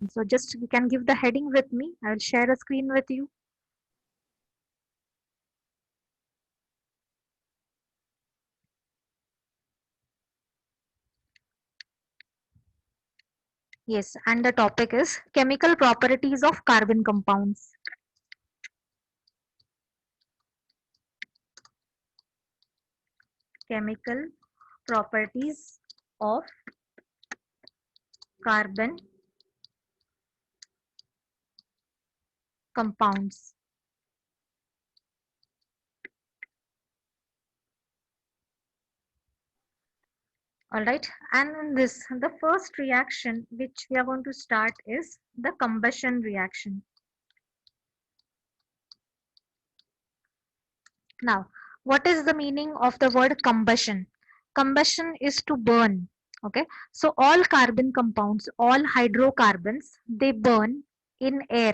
So just you can give the heading with me. I will share a screen with you. Yes, and the topic is chemical properties of carbon compounds. Chemical properties of carbon compounds. All right, and in this, the first reaction which we are going to start is the combustion reaction. Now, what is the meaning of the word combustion? Combustion is to burn. Okay, so all carbon compounds, all hydrocarbons, they burn in air.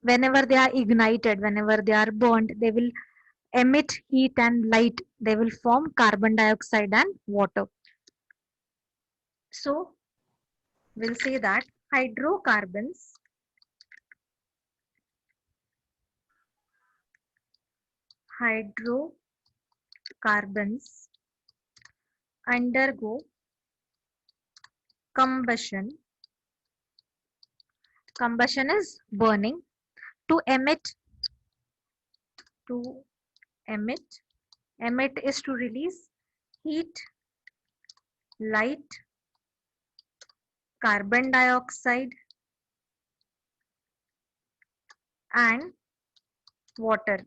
Whenever they are ignited, whenever they are burned, they will emit heat and light. They will form carbon dioxide and water. So we'll say that hydrocarbons undergo combustion. Combustion is burning to emit. To emit. Emit is to release heat, light, carbon dioxide, and water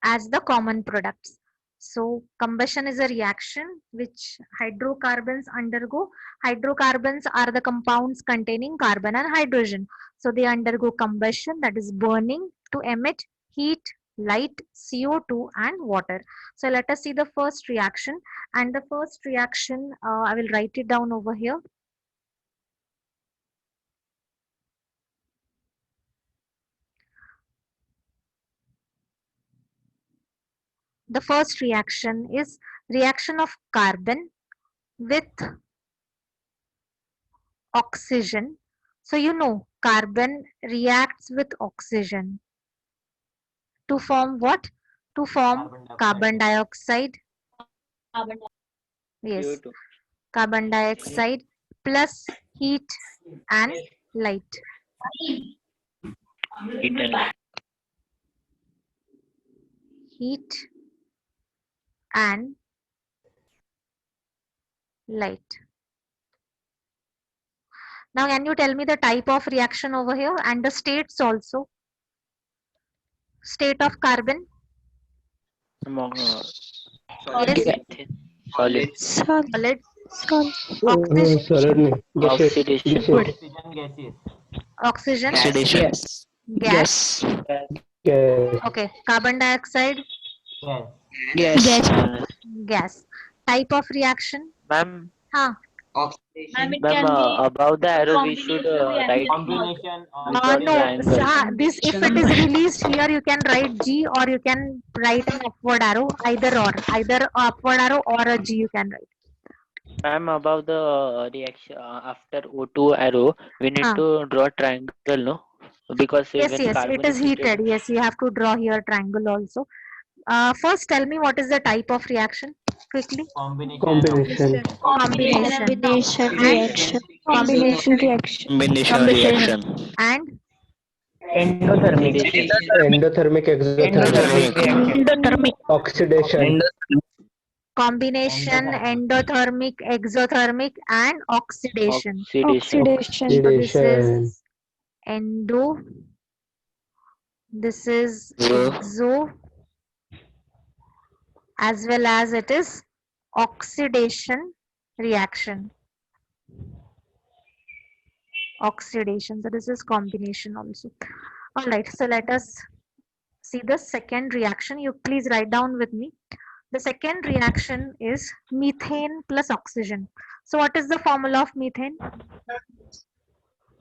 as the common products. So combustion is a reaction which hydrocarbons undergo. Hydrocarbons are the compounds containing carbon and hydrogen. So they undergo combustion, that is burning, to emit heat, light, CO2 and water. So let us see the first reaction, and the first reaction I will write it down over here. The first reaction is reaction of carbon with oxygen. So you know carbon reacts with oxygen to form what? To form carbon dioxide. Yes, CO2. carbon dioxide plus heat and light. Heat and light. Heat and light. Now can you tell me the type of reaction over here and the states also? State of carbon? Among Yes, solid. solid. solid नहीं gaseous Oxidation. Oxygen, Oxidation. gas. gas Okay, carbon dioxide, Yes. gas. Type of reaction? Ma'am, Huh. above the arrow we should write with No, triangle. this if it is released here, you can write G or you can write an upward arrow, either upward arrow or a G you can write. Ma'am, above the reaction after O2 arrow, we need to draw triangle, no? Because Yes, when yes, it carbon is is heated, heated. Yes, you have to draw here triangle also. First, tell me what is the type of reaction quickly. combination Combination. Combination And reaction. combination combination reaction. and Oxidation. endothermic exothermic oxidation combination, endothermic, exothermic, and oxidation. Oxidation. So this oxidation is endo, this is So, exo, as well as it is oxidation reaction. Oxidation. So this is combination also. All right. So let us see the second reaction. You please write down with me. The second reaction is methane plus oxygen. So what is the formula of methane?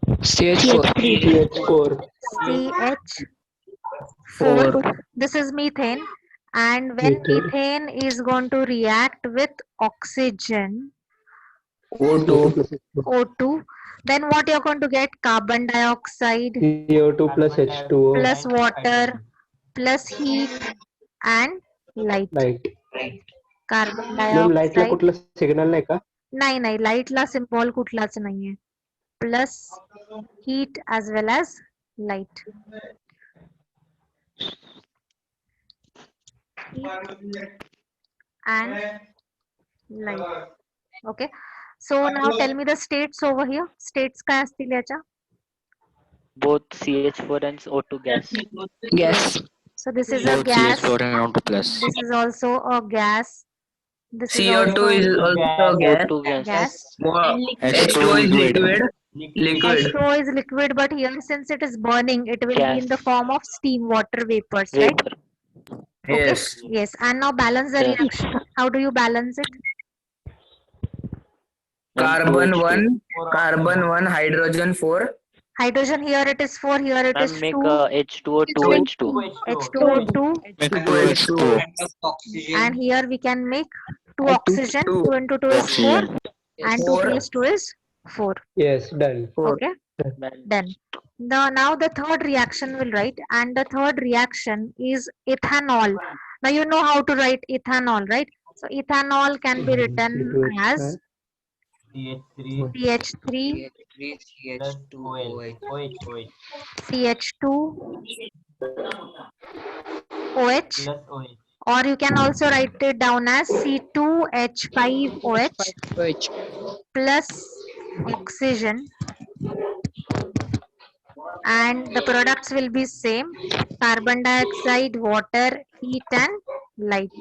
CH4 CH4. This is methane. And when methane is going to react with oxygen, O2 O2, Then what you're going to get? Carbon dioxide CO2 plus H2O. plus water plus heat and light. Light. Carbon ma'am लाईटला dioxide. कुठला signal नाही का? नाही नाही, लाईटला symbol कुठलाच नाहीये. Plus heat as well as light. Heat and light. Okay. So now tell me the states over here. States काय असतील याच्या? both CH4 and O2 gas. Yes. So this is a Both gas. CH4 and O2 plus. This is also a gas. This is CO2 also is also gas. O2 gas. gas. H2O is liquid. Liquid. H2O is liquid, but here since it is burning, it will be in the Gas. form of steam, water vapors, right? Vapor. Okay. Yes. Yes. And now balance the Yes. reaction. How do you balance it? And Carbon 2H2. 1, carbon 1, hydrogen 4. Hydrogen here it is 4, here it is Ma'am, make 2, H2O 2H2. H2O2, Make 2H2O. and here we can make 2 oxygen. Two. 2 into 2 is 4, Oxygen. and 2 Four. plus 2 is 4. Yes, done. 4. Okay. Ma'am, Then now the third reaction will write, and the third reaction is ethanol. Now you know how to write ethanol, right? So ethanol can be written as CH3 CH2 OH, or you can also write it down as C2H5OH plus oxygen, and the products will be same: carbon dioxide, water, heat and light.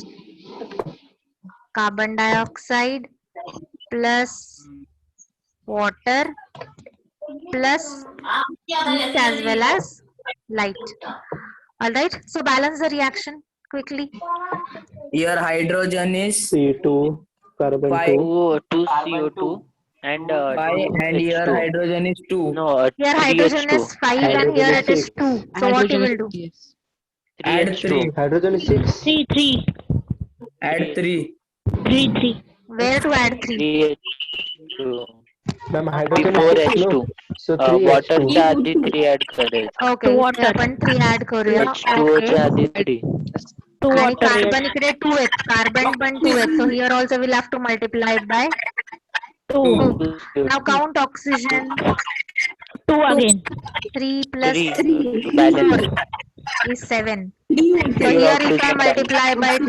Carbon dioxide plus water plus heat as well as light. All right, so balance the reaction quickly. Here hydrogen is C2, carbon Five. 2. 2 CO2 and 5 and here 2H2. hydrogen is 2. No, Here hydrogen 3H2. is 5 and Hydrogen here is it is 6. 2. So what you will do? Add 3H2. 3. Hydrogen is 6. Add 3. Where to add 3? 3H2. Ma'am hydrogen Before 6 no. H2. So 3 वॉटरच्या H2. आधी 3 add करायचं. Okay, इथे आपण 3 add करूया. H2O Okay. च्या आधी 3. आणि carbon इकडे 2 आहेत. कार्बन पण 2 आहेत. So here also we'll have to multiply it by 2. 2. Now count oxygen. 2 again. 3 plus 3 balance. 4 is 7. So Pure here if I oxygen multiply by 2,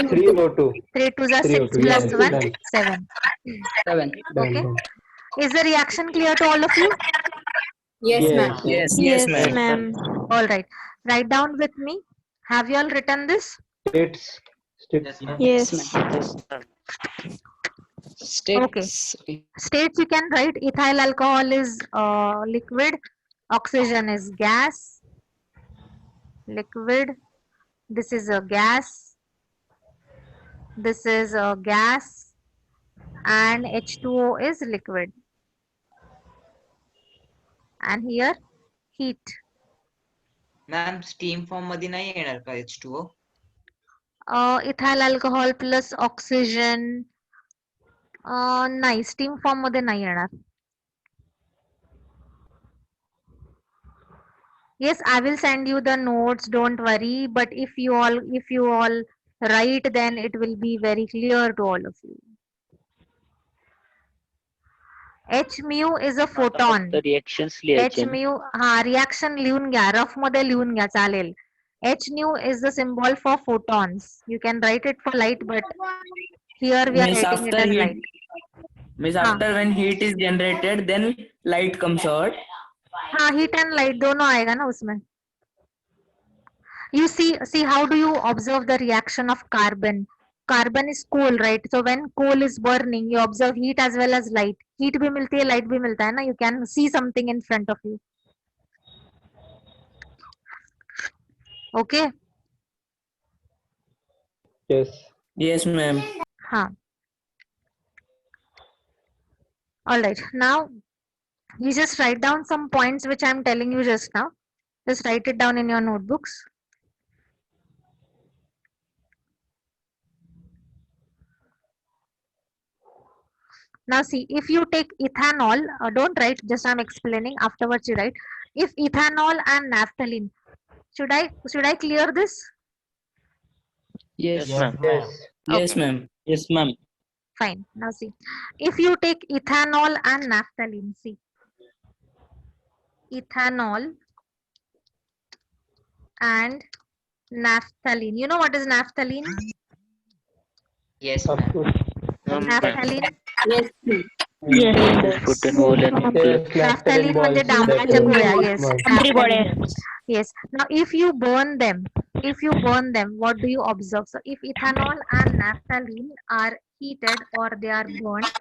3 O2. 3 to the 6 3O2. plus Yes, 1, done. 7. 7. Done. Okay. done. Is the reaction clear to all of you? Yes. Yes, ma'am. All right. Write down with me. Have you all written this? States. Yes. Okay. States you can write. Ethyl alcohol is liquid. Oxygen is gas. Liquid. This is a gas. This is a gas. And H2O is liquid. And here heat. Ma'am steam form मध्ये नाही येणार का H2O? Ethyl alcohol plus oxygen नाही, steam form मध्ये नाही येणार. Yes, I will send you the notes, don't worry, but if you all write, then it will be very clear to all of you. H mu is a photon. Reactions H लिहायचे. mu हा reaction लिहून घ्या, rough मध्ये लिहून घ्या, चालेल. H nu is the symbol for photons. You can write it for light, but here we are Means writing it after as heat, light. means after when heat is generated, then light comes out. हाँ, heat and light दोनों आएगा ना उसमें. You see how do you observe the reaction of carbon? Carbon is coal, right? So when coal is burning, you observe heat as well as light. Heat भी मिलती है, light भी मिलता है ना. You can see something in front of you. Okay. Yes. Yes, ma'am. हाँ. All right. Now you just write down some points which I am telling you just now. Just write it down in your notebooks. Now see, if you take ethanol, don't write, just I'm explaining, afterwards you write. If ethanol and naphthalene, should I clear this? Yes. Yes, ma'am. Yes. Yes, Okay, ma'am. Yes, ma'am. fine. Now see, if you take ethanol and naphthalene, see, ethanol and naphthalene. You know what is naphthalene? Yes, Of ma'am. course. No, ma'am. Naphthalene. Yes. It is put in wool and Yes, naphthalene Naphthalene म्हणजे balls. डांबराच्या That's गोळ्या. a Yes, small. Country naphthalene. body. Yes. Now, if you burn them, what do you observe? So, if ethanol and naphthalene are heated or they are burned,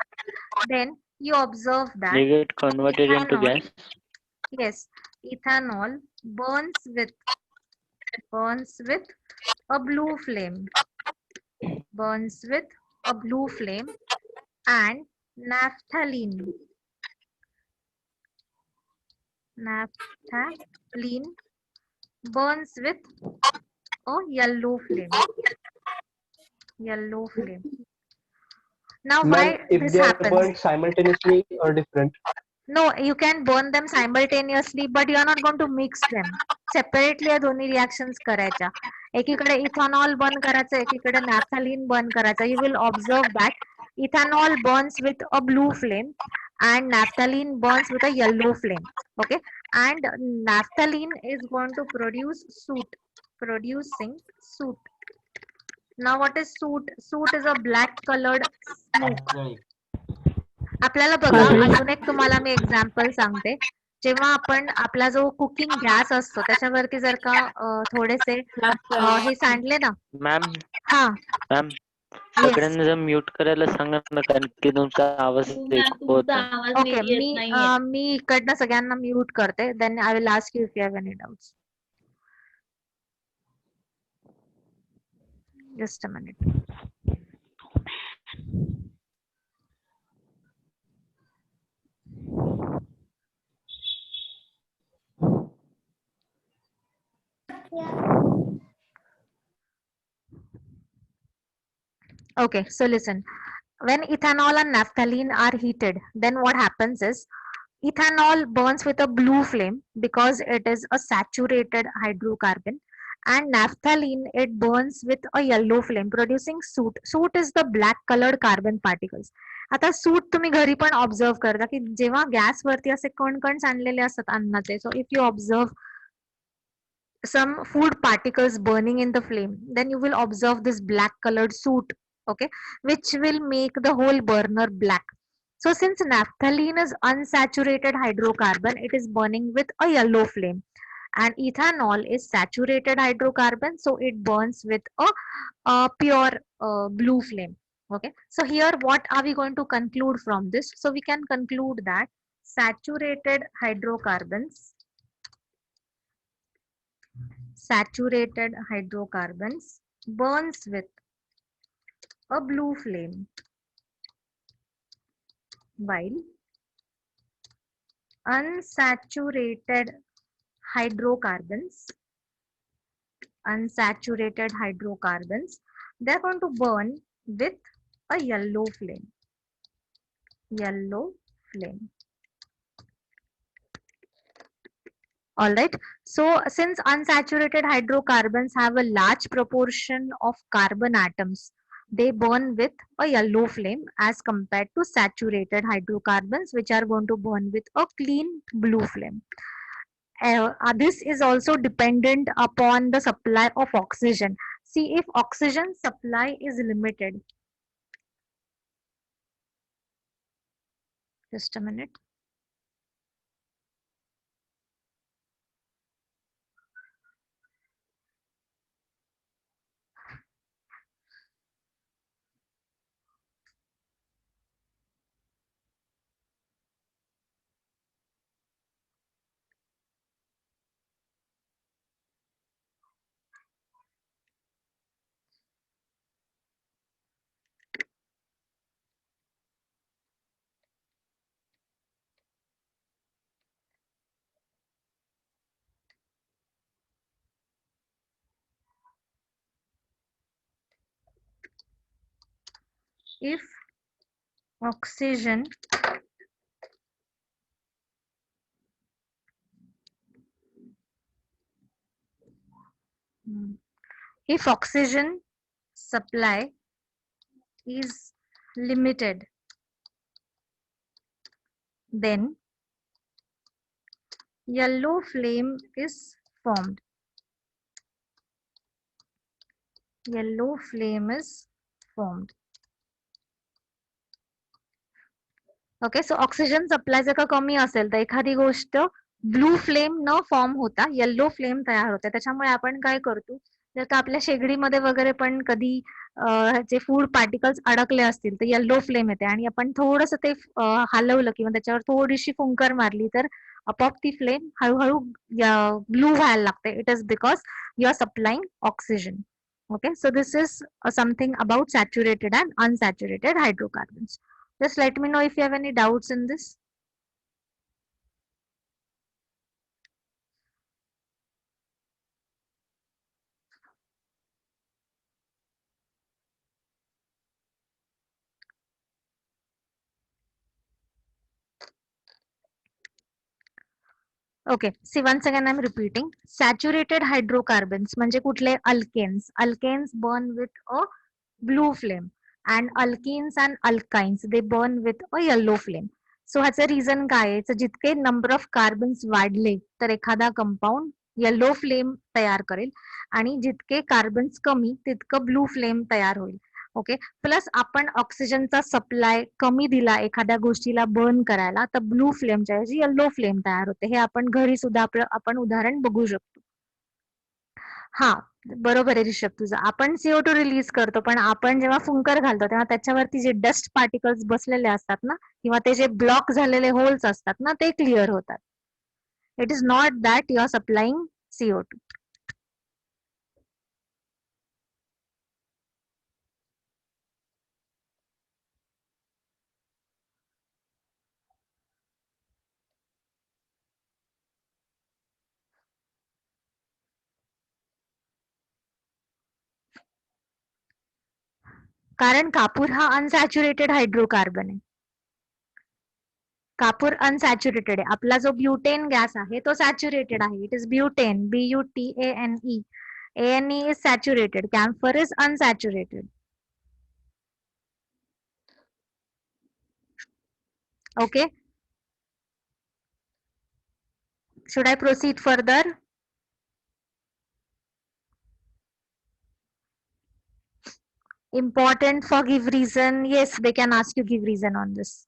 then you observe that they get converted into ethanol, gas. yes, ethanol burns with a blue flame, burns with a blue flame, and naphthalene, naphthalene burns with a yellow flame, yellow flame. Now, Ma'am, why if this they are happens? burned simultaneously or different. No, you can burn them simultaneously, but you are not going to mix them. Separately या दोन्ही reactions करायच्या. एकीकडे ethanol burn करायचं, एकीकडे naphthalene burn करायचं. You will observe that ethanol burns with a blue flame and naphthalene burns with a yellow flame. Okay, and naphthalene is going to produce soot, producing soot. Now, what is soot? Soot is a black colored smoke. आपल्याला बघा, अजून एक तुम्हाला मी example सांगते. जेव्हा आपण आपला जो कुकिंग गॅस असतो त्याच्यावरती जर का थोडेसे हे सांडले ना, मॅम हा, मॅम येस, सगळ्यांना जर म्यूट करायला सांगा ना, कारण की तुमचा आवाज होत नाही. ओके, मी इकडनं सगळ्यांना म्यूट करते, then I will ask you if you have any doubts. Just a minute. Okay, so listen. When ethanol and naphthalene are heated, then what happens is ethanol burns with a blue flame because it is a saturated hydrocarbon, and naphthalene it burns with a yellow flame producing soot. Soot is the black colored carbon particles. आता suit तुम्ही घरी पण observe करता की जेव्हा gas वरती असे कण सांडलेले असतात अन्नाचे, so if you observe some food particles burning in the flame, then you will observe this black colored soot, okay, which will make the whole burner black. So since naphthalene is unsaturated hydrocarbon, it is burning with a yellow flame, and ethanol is saturated hydrocarbon, so it burns with a pure blue flame. Okay, so here what are we going to conclude from this? So we can conclude that saturated hydrocarbons burns with a blue flame, while unsaturated hydrocarbons they're going to burn with a yellow flame. All right, so since unsaturated hydrocarbons have a large proportion of carbon atoms, they burn with a yellow flame as compared to saturated hydrocarbons, which are going to burn with a clean blue flame. This is also dependent upon the supply of oxygen. See, if oxygen supply is limited, just a minute. If oxygen if oxygen supply is limited, then yellow flame is formed. Yellow flame is formed. Okay, so oxygen supply जर का कमी असेल तर एखादी गोष्ट blue flame न form होता yellow flame तयार होते. त्याच्यामुळे आपण काय करतो, जर का आपल्या शेगडीमध्ये वगैरे पण कधी जे फूड पार्टिकल्स अडकले असतील तर येल्लो फ्लेम येते आणि आपण थोडस ते हलवलं किंवा त्याच्यावर थोडीशी फुंकर मारली तर आपोआप ती फ्लेम हळूहळू ब्लू व्हायला लागते. It is because you are supplying oxygen. Okay, so this is something about saturated and unsaturated hydrocarbons. Just let me know if you have any doubts in this. Okay, see once again I'm repeating. Saturated hydrocarbons म्हणजे कुठले? Alkanes. Alkanes burn with a blue flame and alkenes and alkynes they burn with a yellow flame. So ह्याचं reason काय आहे? तर जितके number of carbons वाढले तर एखादा कंपाऊंड येलो फ्लेम तयार करेल आणि जितके कार्बन्स कमी तितकं ब्लू फ्लेम तयार होईल. ओके, प्लस आपण ऑक्सिजनचा सप्लाय कमी दिला एखाद्या गोष्टीला बर्न करायला तर ब्लू फ्लेमच्या ऐवजी येल्लो फ्लेम तयार होते. हे आपण घरी सुद्धा आपण उदाहरण बघू शकतो. हा, बरोबर आहे ऋषभ तुझं. आपण CO2 रिलीज करतो पण आपण जेव्हा फुंकर घालतो तेव्हा त्याच्यावरती जे डस्ट पार्टिकल्स बसलेले असतात ना किंवा ते जे ब्लॉक झालेले होल्स असतात ना ते क्लिअर होतात. It is not that you are supplying CO2. कारण कापूर हा अनसॅच्युरेटेड हायड्रोकार्बन आहे. कापूर अनसॅच्युरेटेड आहे. आपला जो ब्युटेन गॅस आहे तो सॅच्युरेटेड आहे. It is butane, BUTANE. ANE is saturated. Camphor is unsaturated. Okay. Should I proceed further? Important for give reason. Yes, they can ask you give reason on this.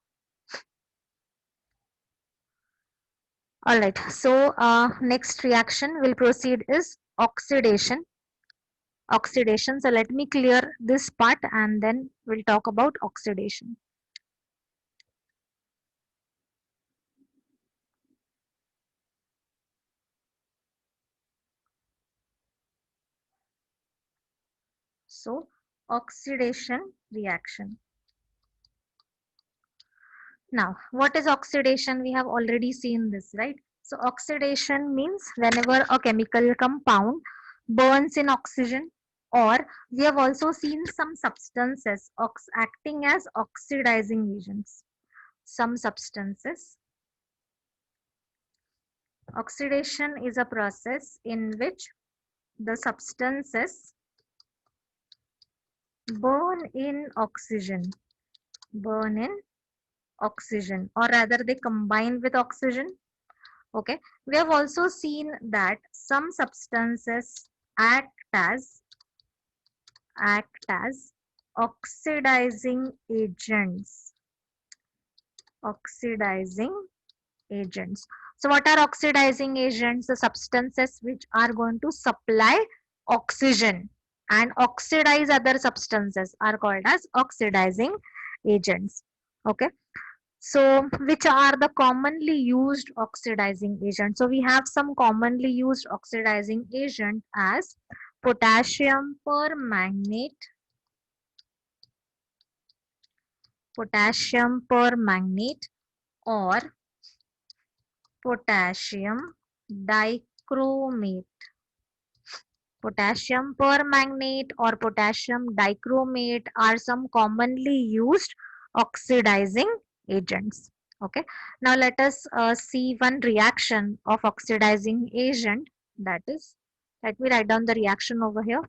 All right. So next reaction will proceed is oxidation. Oxidation. So let me clear this part and then we'll talk about oxidation. So oxidation reaction. Now, what is oxidation? We have already seen this, right? So oxidation means whenever a chemical compound burns in oxygen, or we have also seen some substances acting as oxidizing agents. Some substances. Oxidation is a process in which the substances burn in oxygen, or rather they combine with oxygen. Okay, we have also seen that some substances act as oxidizing agents. So what are oxidizing agents? The substances which are going to supply oxygen and oxidize other substances are called as oxidizing agents. Okay, so which are the commonly used oxidizing agents? So we have some commonly used oxidizing agent as potassium permanganate, or potassium dichromate. Potassium permanganate or potassium dichromate are some commonly used oxidizing agents. Okay, now let us see one reaction of oxidizing agent, that is, let me write down the reaction over here.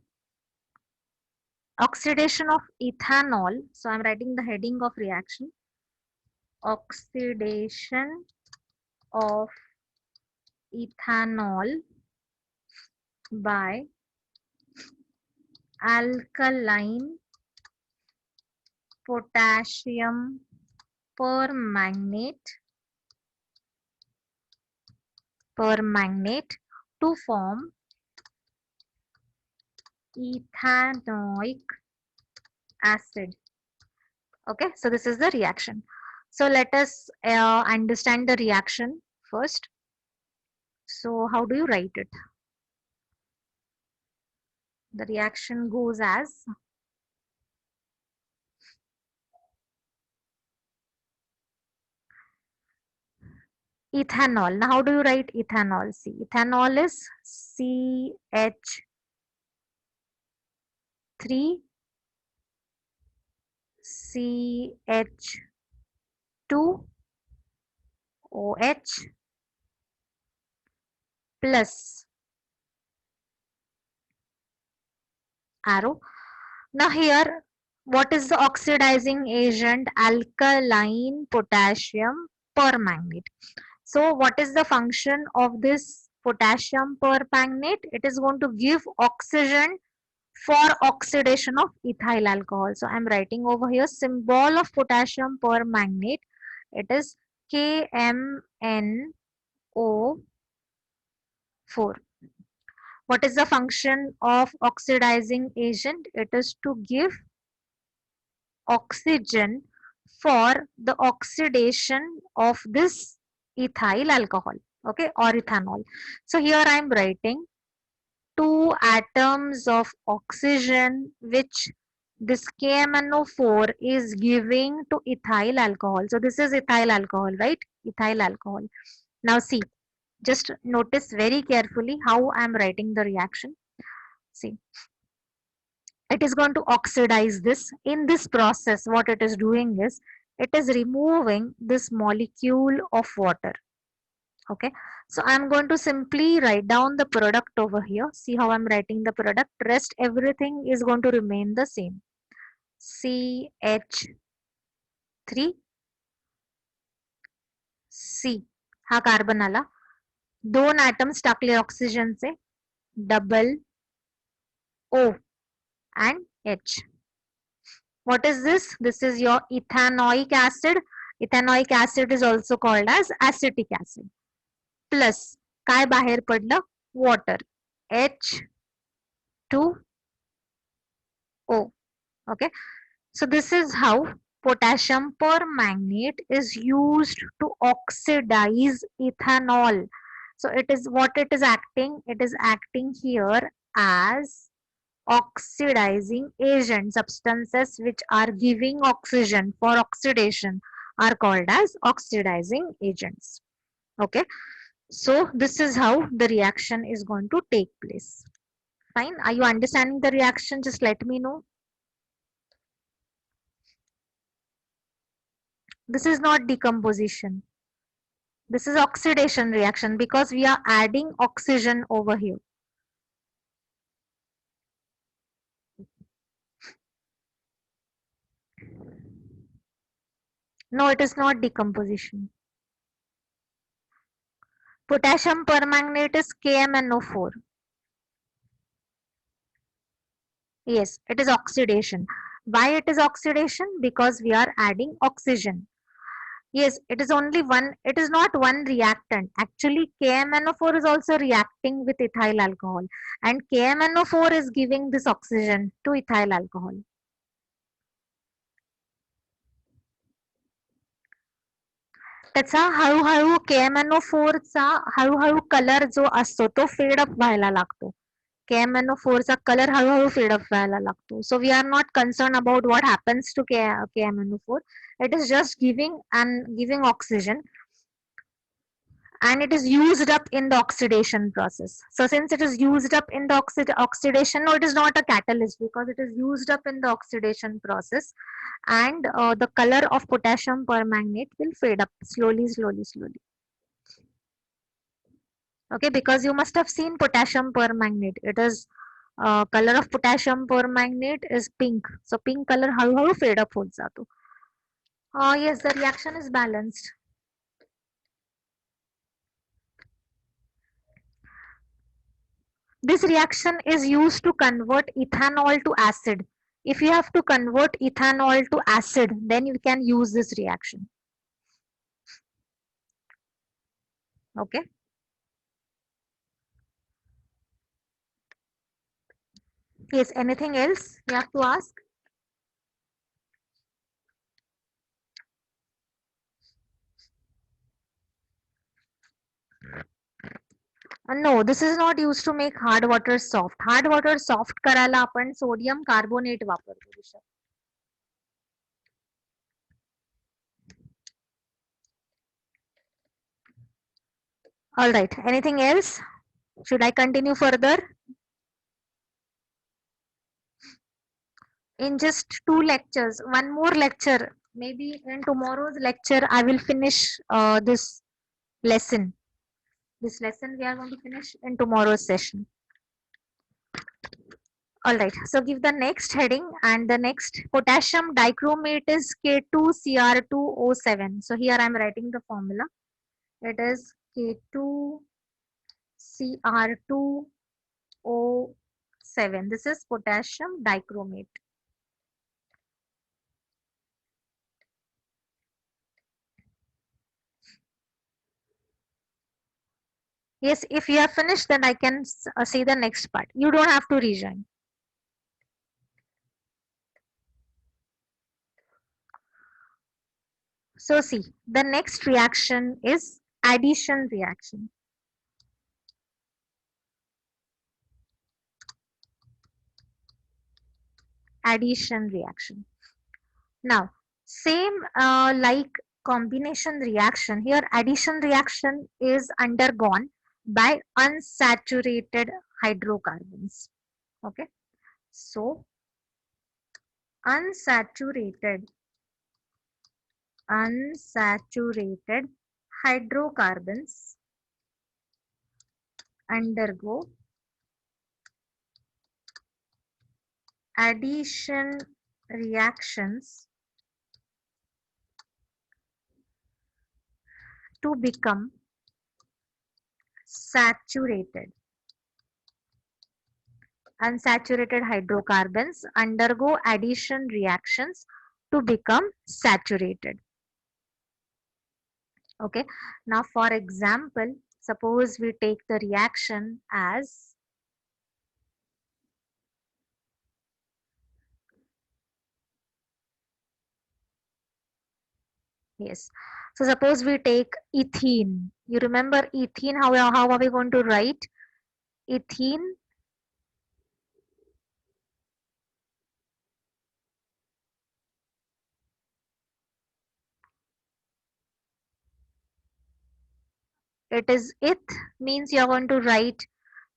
Oxidation of ethanol. So I'm writing the heading of reaction. Oxidation of ethanol by alkaline potassium permanganate to form ethanoic acid. Okay, so this is the reaction. So let us understand the reaction first. So how do you write it? The reaction goes as ethanol. Now how do you write ethanol? See, ethanol is CH3 CH2OH plus arrow. Now here, what is the oxidizing agent? Alkaline potassium permanganate. So what is the function of this potassium permanganate? It is going to give oxygen for oxidation of ethyl alcohol. So I'm writing over here symbol of potassium permanganate. It is KMnO4. What is the function of oxidizing agent? It is to give oxygen for the oxidation of this ethyl alcohol, okay, or ethanol. So here I am writing 2 atoms of oxygen which this KMnO4 is giving to ethyl alcohol. So this is ethyl alcohol, right? Ethyl alcohol. Now see, just notice very carefully how I am writing the reaction. See, it is going to oxidize this. In this process, what it is doing is, it is removing this molecule of water. Okay, so I'm going to simply write down the product over here. See how I'm writing the product. Rest everything is going to remain the same. CH3 C हा carbon आला, 2 atoms टाकले ऑक्सिजनचे, double O and H. What is this? This is your ethanoic acid. Ethanoic acid is also called as acetic acid. Plus काय बाहेर पडलं? Water. H2O. Okay. So this is how potassium permanganate is used to oxidize ethanol. So it is what it is acting. It is acting here as oxidizing agent. Substances which are giving oxygen for oxidation are called as oxidizing agents. Okay, so this is how the reaction is going to take place. Fine, are you understanding the reaction? Just let me know. This is not decomposition, this is oxidation reaction, because we are adding oxygen over here. No, it is not decomposition. Potassium permanganate is KMnO4. Yes, it is oxidation. Why it is oxidation? Because we are adding oxygen. Yes, it is only one, it is not one reactant. Actually, KMnO4 is also reacting with ethyl alcohol, and KMnO4 is giving this oxygen to ethyl alcohol. त्याचा हळूहळू KMnO4 चा हळूहळू colour जो असतो तो fed up व्हायला लागतो. KMnO4 चा कलर हळूहळू फेड अप व्हायला लागतो. So we are not concerned about what happens to KMnO4. It is just giving oxygen. and it is used up in the oxidation process. So since it is used up in the oxidation, no, it is not a catalyst because it is used up in the oxidation process, and the color of potassium permanganate will fade up slowly, slowly, slowly. Okay, because you must have seen potassium permanganate. It is color of potassium permanganate is pink. So pink color हळूहळू fade up होत जातो. Yes, the reaction is balanced. This reaction is used to convert ethanol to acid. If you have to convert ethanol to acid, then you can use this reaction. Okay. Yes, anything else you have to ask? No, this is not used to make hard water soft. Hard water soft करायला आपण sodium carbonate वापरतो Rishabh. All right, anything else? Should I continue further? In just 2 lectures, one more lecture, maybe in tomorrow's lecture, I will finish this lesson. This lesson we are going to finish in tomorrow's session. All right, so give the next heading, and the next potassium dichromate is K2Cr2O7. So here I am writing the formula. It is K2Cr2O7. This is potassium dichromate. Yes, if you have finished, then I can see the next part. You don't have to rejoin. So see, the next reaction is addition reaction. Addition reaction. Now, same like combination reaction, here addition reaction is undergone by unsaturated hydrocarbons. Okay, so unsaturated hydrocarbons undergo addition reactions to become saturated. Unsaturated hydrocarbons undergo addition reactions to become saturated. Okay, now for example, suppose we take the reaction as yes. So suppose we take ethene. You remember ethene? How are we going to write ethene? It is eth means you're going to write.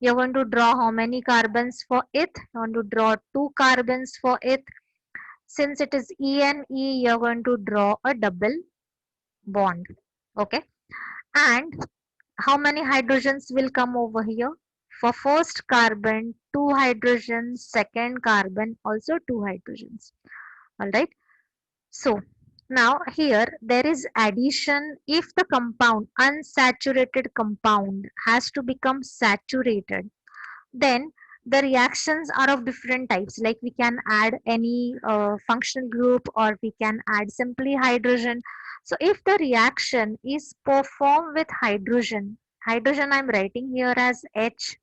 You're going to draw how many carbons for eth? You're going to draw 2 carbons for eth. Since it is ene, you're going to draw a double bond. Okay, and how many hydrogens will come over here? For first carbon 2 hydrogens, second carbon also 2 hydrogens. All right, so now here there is addition. If the compound, unsaturated compound, has to become saturated, then the reactions are of different types, like we can add any functional group, or we can add simply hydrogen. So if the reaction is performed with hydrogen, I'm writing here as H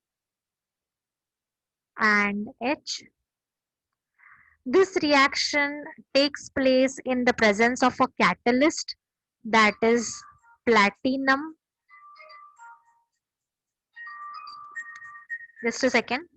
and H. This reaction takes place in the presence of a catalyst, that is platinum. Just a second.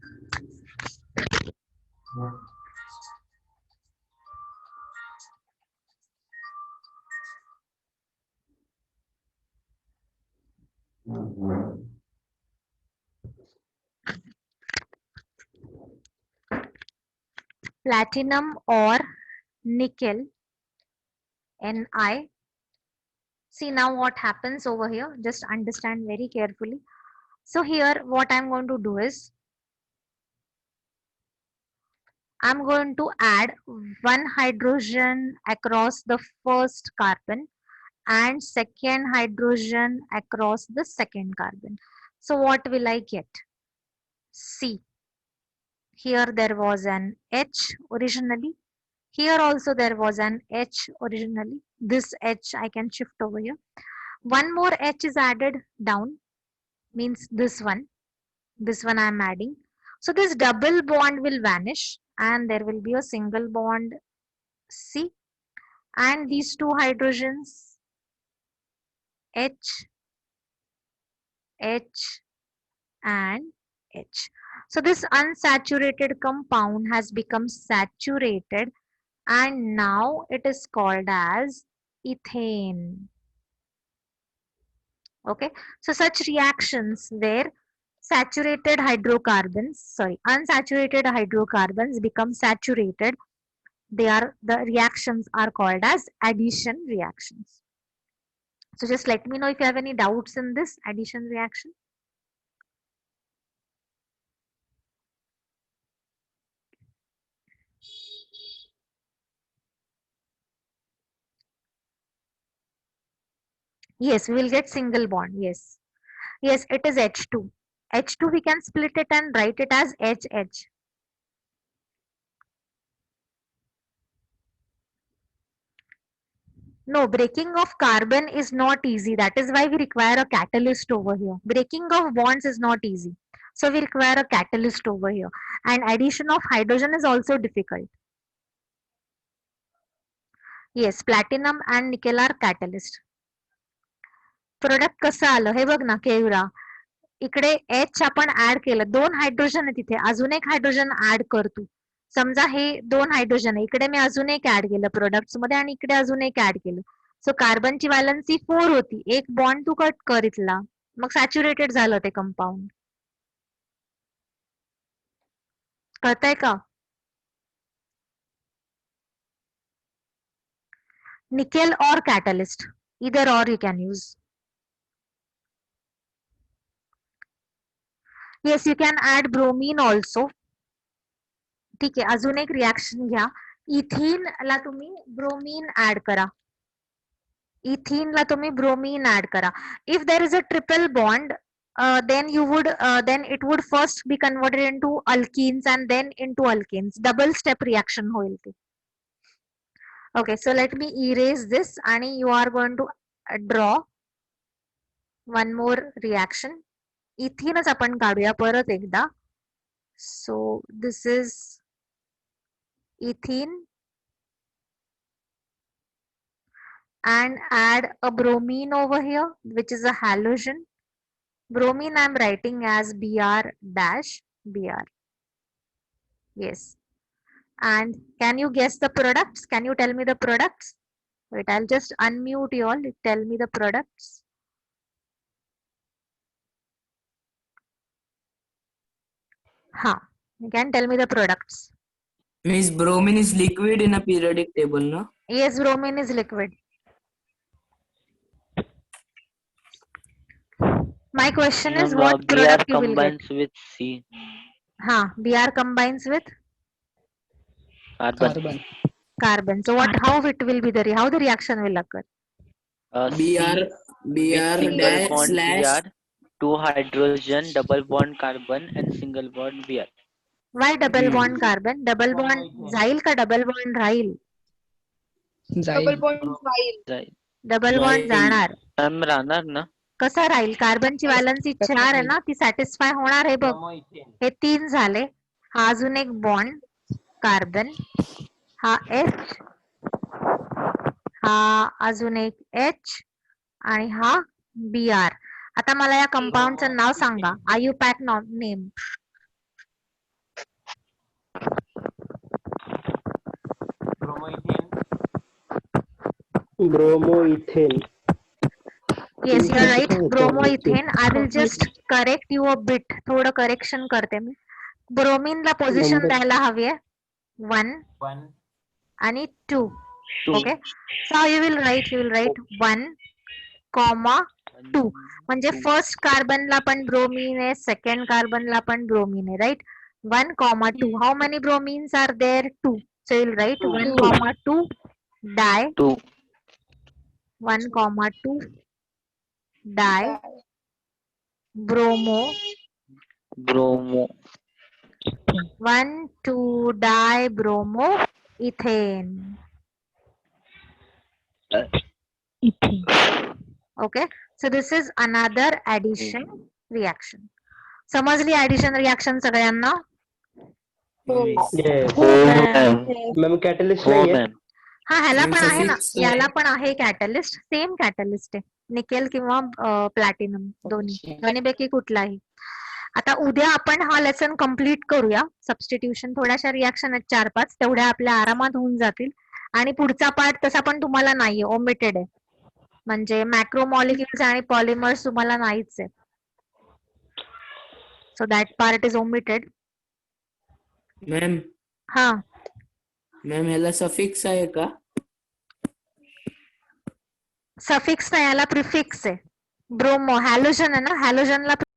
platinum or nickel, Ni. See now what happens over here. Just understand very carefully. So here what I'm going to do is I'm going to add one hydrogen across the first carbon and second hydrogen across the second carbon. So what will I get? See, here there was an H originally. Here also there was an H originally. This H I can shift over here. One more H is added down, means this one. This one I am adding. So this double bond will vanish and there will be a single bond C, and these two hydrogens H, H and H. So this unsaturated compound has become saturated and now it is called as ethane. Okay, so such reactions where unsaturated hydrocarbons become saturated, the reactions are called as addition reactions. So just let me know if you have any doubts in this addition reaction. Yes, we will get single bond. Yes. Yes, it is H2. H2 we can split it and write it as HH. No, breaking of carbon is not easy. That is why we require a catalyst over here. Breaking of bonds is not easy. So we require a catalyst over here. And addition of hydrogen is also difficult. Yes, platinum and nickel are catalyst. Product कसं आलं हे बघ ना केवढा इकडे H आपण add केलं, दोन hydrogen आहे तिथे, अजून एक हायड्रोजन ऍड करतो. समजा हे दोन हायड्रोजन आहे, इकडे मी अजून एक ऍड केलं प्रोडक्ट्स मध्ये आणि इकडे अजून एक ऍड केलं. सो कार्बनची व्हॅलन्सी 4 होती, एक बॉन्ड तू कट कर इथला, मग सॅच्युरेटेड झालं ते कंपाऊंड. कळतंय का? निकेल और catalyst, either or you can use. Yes, you can add bromine also. ठीक आहे, अजून एक रिएक्शन घ्या. इथिन ला तुम्ही ब्रोमीन ऍड करा. इथिन ला तुम्ही ब्रोमीन ऍड करा. If there is a triple bond, then it would first be converted into alkenes and then into alkanes. Double step reaction होईल ते. Okay, so let me erase this and you are going to draw one more reaction. इथिनच आपण काढूया परत एकदा. So this is ethene and add a bromine over here, which is a halogen. Bromine I am writing as Br-Br. Yes. And can you guess the products? Can you tell me the products? Wait, I'll just unmute you all. Tell me the products. You can tell me the products. Means bromine is liquid in a periodic table, no? Yes, bromine is liquid. My question is what Br product you will get? combines with C. Br combines with Carbon. carbon. So how it will be how the reaction will occur? C with single bond slash Br, 2 hydrogen, double bond carbon and single bond Br. Why double bond carbon? Double bond जाईल का double bond राहील? Double bond जाणार. राहणार ना. कसा राहील? कार्बनची valency 4 आहे ना, ती satisfy होणार आहे बघ. हे 3 झाले. हा अजून एक बॉन्ड कार्बन, हा H, हा अजून एक H आणि हा Br. आता मला या कंपाऊंडचं नाव सांगा. IUPAC name. Bromoethane. Yes, you are right. Bromoethane. I will just correct you a bit. थोडं करेक्शन करते मी. ब्रोमीन ला पोझिशन द्यायला हवी आहे. 1 आणि 2. Okay, so you will write 1, 2. म्हणजे फर्स्ट कार्बनला पण ब्रोमीन आहे, सेकंड कार्बनला पण ब्रोमीन आहे, right. 1, 2. How many bromines are there? 2. So you'll write 1, 2 di 2. 1, 2 di bromo 1, 2 di bromo ethane. Ethane. Okay, so this is another addition reaction. समजली addition reaction सगळ्यांना? Yes. हो ma'am. Ma'am catalyst हो नाहीये. Ma'am. हा, ह्याला पण आहे ना, Suffix आहे. याला पण आहे कॅटलिस्ट, सेम कॅटलिस्ट आहे, निकेल किंवा प्लॅटिनम, दोन्हीपैकी कुठलाही. आता उद्या आपण हा लेसन कम्प्लीट करूया. सबस्टिट्यूशन थोड्याशा रिॲक्शन आहेत 4-5, तेवढ्या आपल्या आरामात होऊन जातील. आणि पुढचा पार्ट तसा पण तुम्हाला नाहीये, ओमिटेड आहे. म्हणजे मॅक्रोमॉलिक्युल्स आणि पॉलिमर्स तुम्हाला नाहीच आहे. So that part is omitted. Ma'am हा, ह्याला सफिक्स आहे का? सफिक्स नाही, याला प्रिफिक्स आहे. ब्रोमो हॅलोजन आहे ना, हॅलोजनला